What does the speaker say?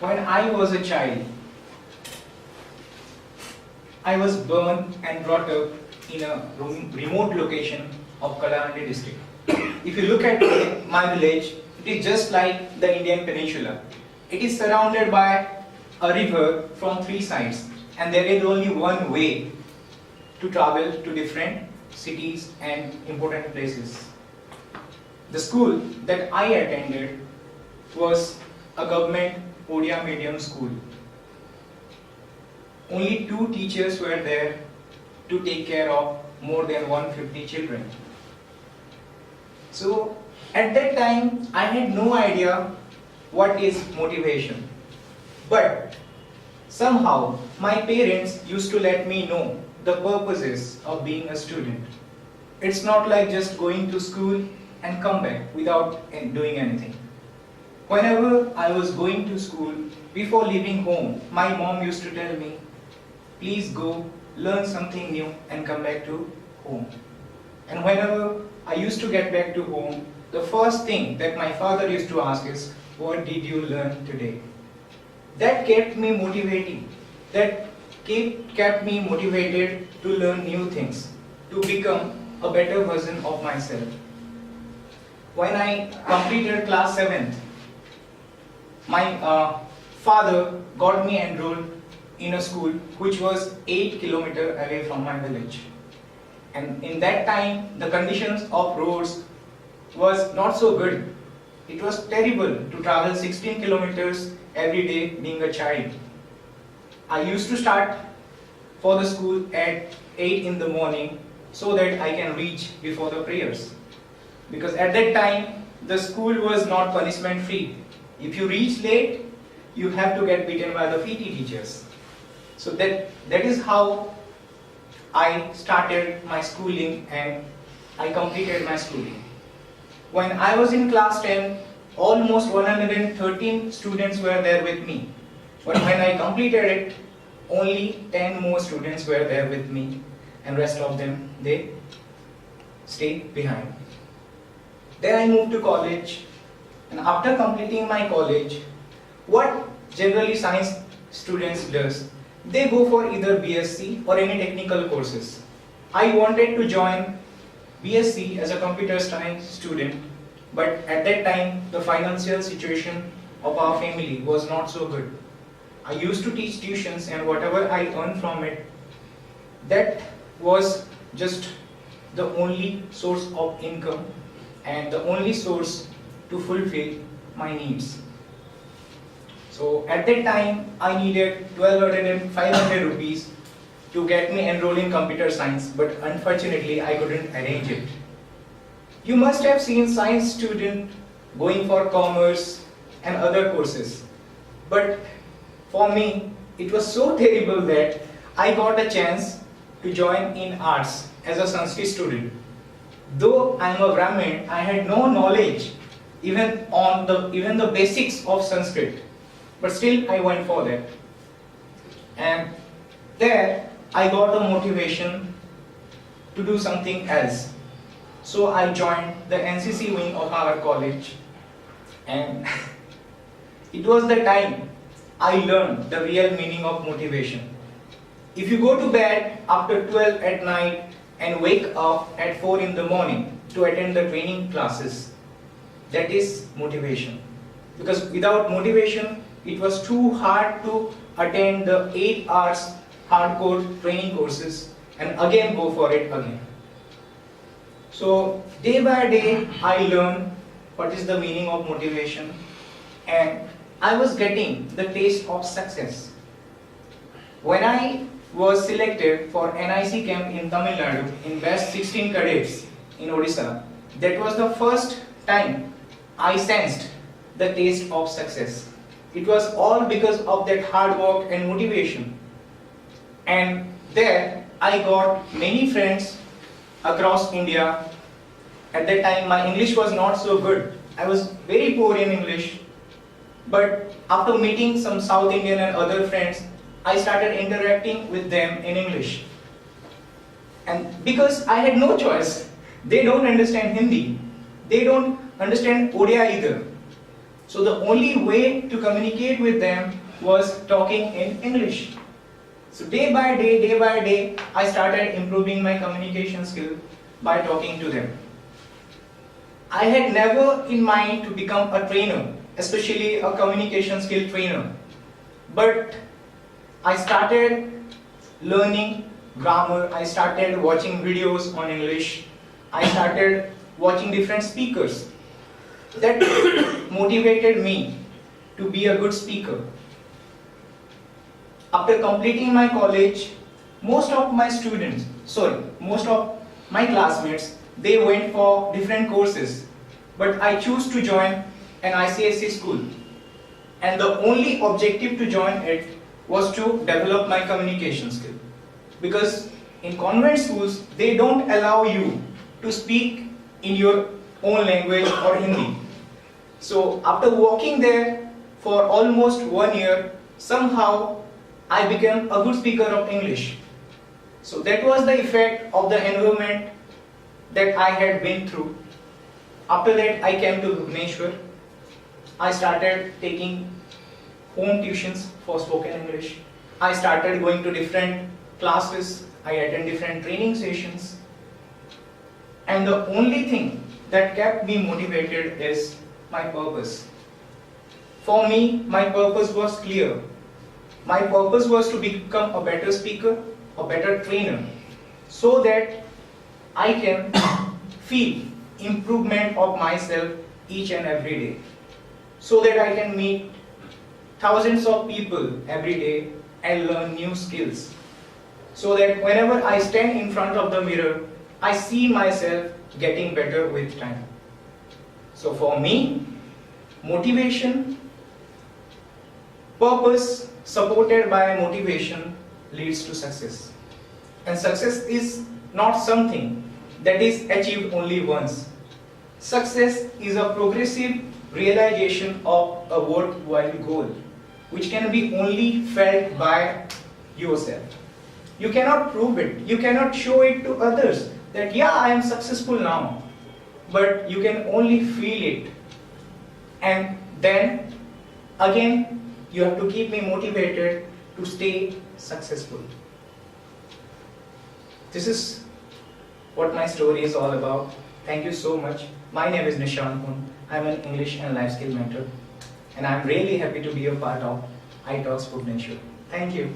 When I was a child, I was born and brought up in a remote location of Kalahandi district. If you look at my village, it is just like the Indian peninsula. It is surrounded by a river from three sides, and there is only one way to travel to different cities and important places. The school that I attended was a government Odia medium school. Only 2 teachers were there to take care of more than 150 children. So at that time I had no idea what is motivation. But somehow my parents used to let me know the purposes of being a student. It's not like just going to school and come back without doing anything. Whenever I was going to school, before leaving home, my mom used to tell me, please go, learn something new and come back to home. And whenever I used to get back to home, the first thing that my father used to ask is, what did you learn today? That kept me motivating. That kept me motivated to learn new things, to become a better version of myself. When I completed class 7th, my father got me enrolled in a school which was 8 kilometers away from my village. And in that time, the conditions of roads was not so good. It was terrible to travel 16 kilometers every day being a child. I used to start for the school at 8 in the morning so that I can reach before the prayers. Because at that time, the school was not punishment free. If you reach late, you have to get beaten by the PT teachers. So that is how I started my schooling and I completed my schooling. When I was in class 10, almost 113 students were there with me. But when I completed it, only 10 more students were there with me, and rest of them, they stayed behind. Then I moved to college, and after completing my college, what generally science students does, they go for either BSc or any technical courses. I wanted to join BSc as a computer science student, but at that time the financial situation of our family was not so good. I used to teach tuitions, and whatever I earned from it, that was just the only source of income and the only source to fulfill my needs. So at that time I needed 1200 and 500 rupees to get me enrolled in computer science, but unfortunately I couldn't arrange it. You must have seen science student going for commerce and other courses, but for me it was so terrible that I got a chance to join in arts as a Sanskrit student. Though I am a Brahmin, I had no knowledge even on the basics of Sanskrit, but still I went for that. And there I got a motivation to do something else. So I joined the NCC wing of our college, and it was the time I learned the real meaning of motivation. If you go to bed after 12 at night and wake up at 4 in the morning to attend the training classes, that is motivation. Because without motivation, it was too hard to attend the 8 hours hardcore training courses and again go for it again. So day by day I learned what is the meaning of motivation, and I was getting the taste of success. When I was selected for NIC camp in Tamil Nadu in best 16 cadets in Odisha, that was the first time I sensed the taste of success. It was all because of that hard work and motivation. And there I got many friends across India. At that time my English was not so good. I was very poor in English. But after meeting some South Indian and other friends, I started interacting with them in English. And because I had no choice, they don't understand Hindi, they don't understand Odia either. So the only way to communicate with them was talking in English. So day by day, I started improving my communication skill by talking to them. I had never in mind to become a trainer, especially a communication skill trainer. But I started learning grammar, I started watching videos on English, I started watching different speakers. That motivated me to be a good speaker. After completing my college, most of my classmates, they went for different courses. But I chose to join an ICSE school. And the only objective to join it was to develop my communication skill. Because in convent schools, they don't allow you to speak in your own language or Hindi. So after working there for almost 1 year, somehow I became a good speaker of English. So that was the effect of the environment that I had been through. After that, I came to Bhubaneswar. I started taking home tuitions for spoken English. I started going to different classes. I attend different training sessions. And the only thing that kept me motivated is my purpose. For me, my purpose was clear. My purpose was to become a better speaker, a better trainer, so that I can feel improvement of myself each and every day, so that I can meet thousands of people every day and learn new skills, so that whenever I stand in front of the mirror, I see myself getting better with time. So for me, motivation, purpose supported by motivation leads to success. And success is not something that is achieved only once. Success is a progressive realization of a worthwhile goal, which can be only felt by yourself. You cannot prove it, you cannot show it to others that yeah, I am successful now, but you can only feel it. And then again, you have to keep me motivated to stay successful. This is what my story is all about. Thank you so much. My name is Nishant Hun. I'm an English and life skill mentor, and I'm really happy to be a part of iTalks Bhubaneswar. Thank you.